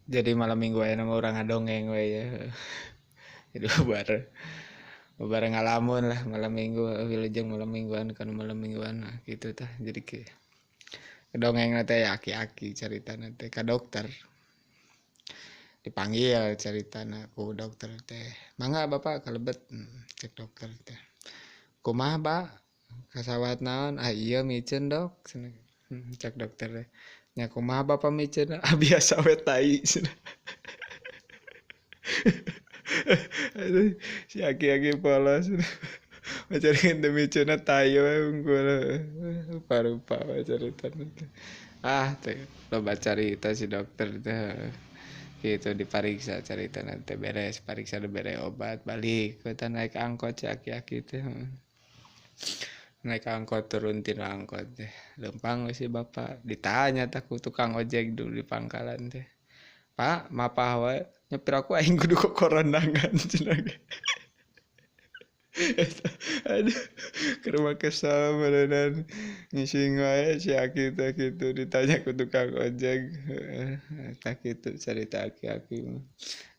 Jadi malam minggu aja nama orang ngadongeng we ya. Jadi bubar ngalamun lah malam minggu wilujeng malam mingguan kan malam mingguan nah, gitu tah. Jadi ke dongeng teh aki-aki cerita teh ka dokter dipanggil cerita ku dokter teh mangga bapak kalebet cek dokter teh kumaha ba kasawat naon iya micen dok cek dokter teh nya kumaha bapak micen biasa we tai aduh si aki-aki polos macam demi cuna tayo unggul rupa-rupa cerita teh lo baca cerita si dokter teh gitu dipariksa cerita nanti beres pariksa udah beres obat balik kita naik angkot si aki-aki teh naik angkot turun tina angkot teh lempang si bapak ditanya takut tukang ojek dulu di pangkalan teh pak mapah wae nyepir aku aing kudu kok korondangan cenah aduh ke rumah kesal merenan ngising wae si aki teh gitu ditanya ku tukang ojek tak gitu cerita aki-aki mah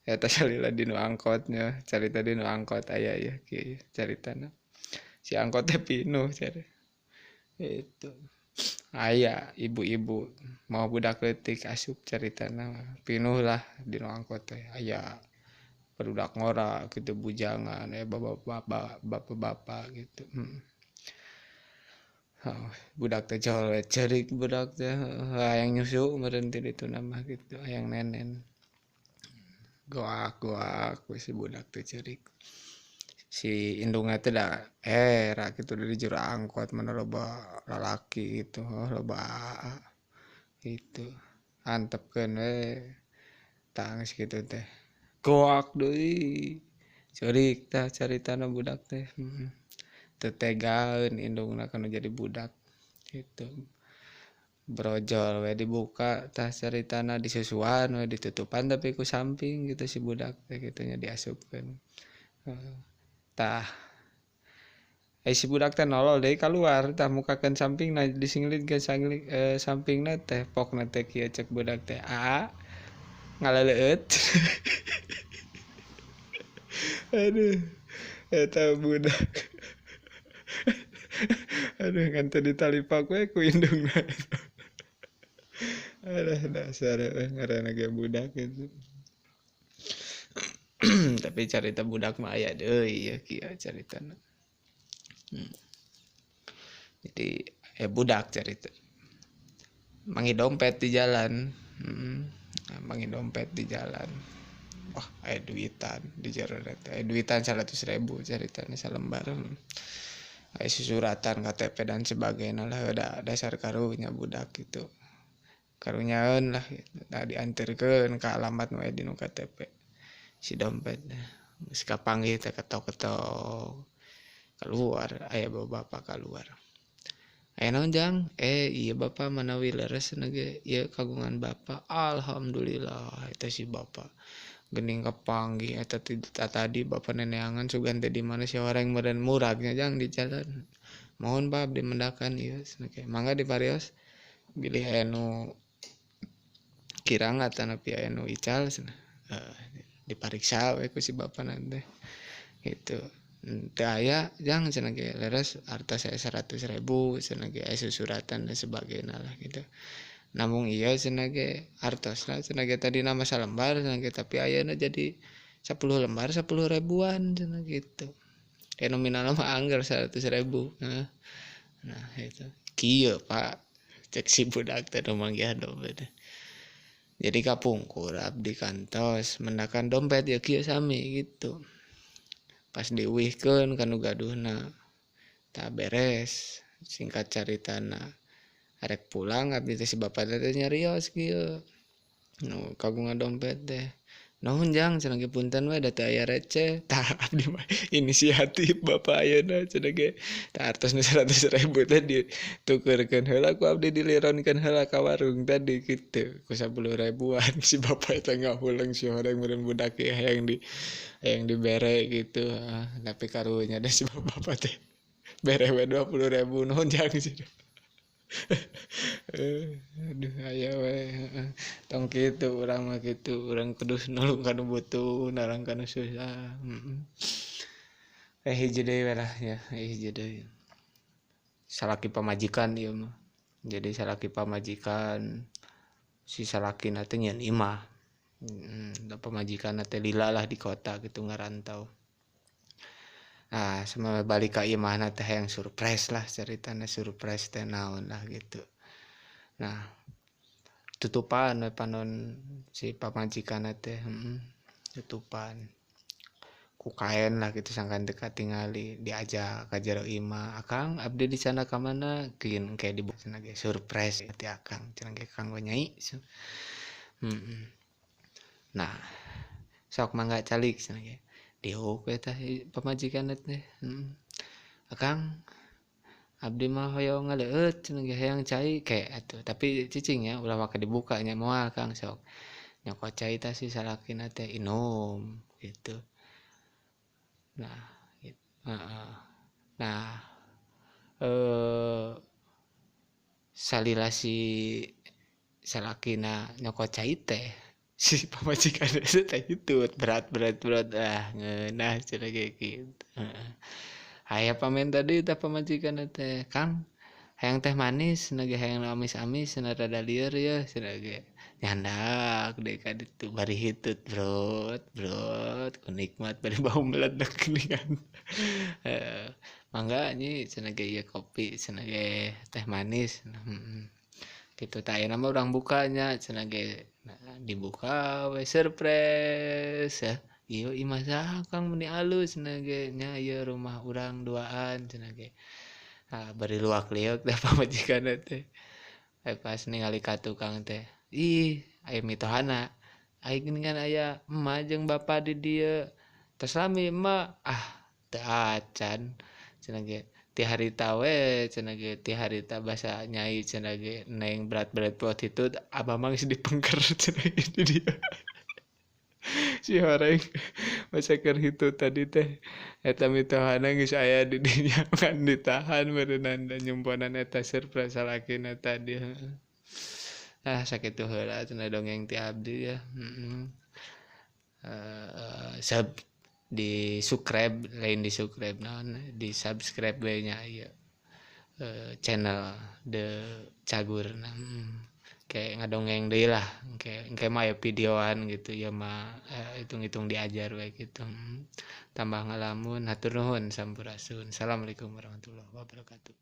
eta salila dinu angkotnya cerita dinu angkot aya ya ki caritana si angkot teh pinuh cari itu aya ibu-ibu mau budak leutik asup caritana pinuh lah dinu angkot teh aya barudak ngora gitu bujangan bapak-bapak gitu budak teh jol cerik budak teh hayang nyusu meureun ti ditu nama gitu hayang nenen goak si budak teh cerik si indungna teh da ra kitu dari jero angkot mana loba lalaki gitu loba itu antepkeun we tangis gitu teh goak deui cerik tah caritana budak teh teu tegaeun indungna kana jadi budak gitu brojol we dibuka tah caritana disusuan we ditutupan tapi ku samping gitu si budak teh kitu nya diasupkeun tah si budak teh nolol deui kaluar tah mukakeun sampingna disinglitkeun sampingna teh pokna teh kieu cek budak teh ngaleuleut aduh eta budak aduh ngan teu ditalipak we ku indungna aduh dasar ngaranna ge budak itu tapi cerita budak mah aya deui ya kieu caritana jadi budak cerita mangi dompet di jalan mangi dompet di jalan wah aya duitan di jero aya duitan 100.000 ceritanya salembar aya susuratan KTP dan sebagainya lah udah dasar karunya budak gitu karunyaeun lah gitu. Nah dianterkeun ka alamat nu aya di KTP si dompet geus kapanggih teh ketok-ketok keluar aya bapak keluar aya naon jang iya bapak manawi leres ge ieu kagungan bapak alhamdulillah eta si bapak geuning kapanggih eta tadi bapak neneangan sugan teh di mana si orang meureun muragnya jang di jalan mohon pak abdi mendakan ieu mangga diparios bilih aya nu kirang atana pi aya nu ical dipariksa we ku si bapak nanti gitu teu aya jang cenah ge leres harta saya 100.000 cenah ge aya susuratan dan sebagainya lah gitu namun iya cenah ge hartosna cenah ge tadi nama salembar cenah ge tapi ayeuna jadi 10 lembar 10 ribuan cenah gitu nominalna mah anggar 100.000 nah itu kieu pak cek si budak teh nu manggih dompet jadi kapungkur abdi kantos mendakan dompet ya kieu sami gitu pas diuwihkeun kanu gaduhna tak beres singkat caritana arek pulang abdi teh si bapak teh nyarios kieu nu kagungan dompet teh naon jang cenah ge punten we da teu aya receh tah abdi mah inisiatif bapak ayeuna cenah ge tah artos nu 100.000 teh ditukeurkeun heula ku abdi dilironkeun heula ka warung tadi kitu ku 10 ribuan si bapak teh ngahuleung si horeng meureun budak ieu hayang dibere gitu tapi karunya da si bapak teh bere we 20.000 naon jang sih Aduh aya we, heeh. Tong kitu urang mah kitu, urang kudu nulung kanu butuh, narang kanu susah, hiji deui we lah ya, hiji deui. Salaki pamajikan ieu mah. Jadi salaki pamajikan si salakina teh nyieun imah. Da pamajikanna teh lila lah di kota gitu ngarantau. Nah, sama balik ka imahna teh hayang surprise lah ceritana surprise teh naon lah gitu. Nah, tutupan we panon si pamajikanna teh, tutupan. Ku kaen lah gitu sangkan teu katingali diajak ka jero imah, "Akang abdi di sana ka mana?" Keun engke di cenah ge surprise ti akang cenah ge Kang we nyai. Heeh. Nah, sok mangga calik cenah ge. Diuk we tah pamajikanna teh, "Akang abdi mah hoyong ngaleueut cenah ge hayang cai ke atuh." Tapi cicing nya ulah make dibuka nya moal Kang sok. Nyokot cai tah si salakina teh inum gitu. Nah, heeh. Nah, eh salila si salakina nyokot cai teh si pamajikanna teh hitut berat ngeunah cenah ge kitu. Heeh. Aya pamen tadi tah pamajikanna teh, "Kang, hayang teh manis cenah ge hayang nu amis-amis cenah rada lieur yeuh," cenah ge. Nyandak deui ka ditu bari hitut brot ku nikmat bari bau meledek geuningan. Heeh. "Mangga nyi," cenah ge, "ieu kopi," cenah ge, "teh manis." Kitu tah ayeuna mah urang buka nya cenah ge. Nah, dibuka we surprise ya. "Ieu imah saha Kang meni alus?" cenah ge. "Nya ieu rumah urang duaan," cenah ge. Ah, bari luak liuk da pamajikanna teh. Pas ningali ka tukang teh, "Ih, aya mitohana. Ai geuningan aya emak jeung bapa di dieu. Tos lami emak." "Ah, teu acan," cenah ge. "Ti harita we," cenah ge, "ti harita basa nyai," cenah ge, "neng berat-berat perut hitut abah mah geus dipengker," cenah ge di dieu. Si horeng basa keur hitut tadi teh eta mitohana geus aya di dinya kan ditahan beuneunan da nyumponan eta surprise salakina tadi, heeh. Ah, sakitu heula cenah dongeng ti abdi ya, sub di-subscribe lain di-subscribe naon di-subscribe we nya ieu channel The Cagurna, kayak ngadongeng deui lah engke mah aya videoan gitu ya mah hitung-hitung diajar we gitu. Tambah ngalamun hatur nuhun sampurasun. Assalamualaikum warahmatullahi wabarakatuh.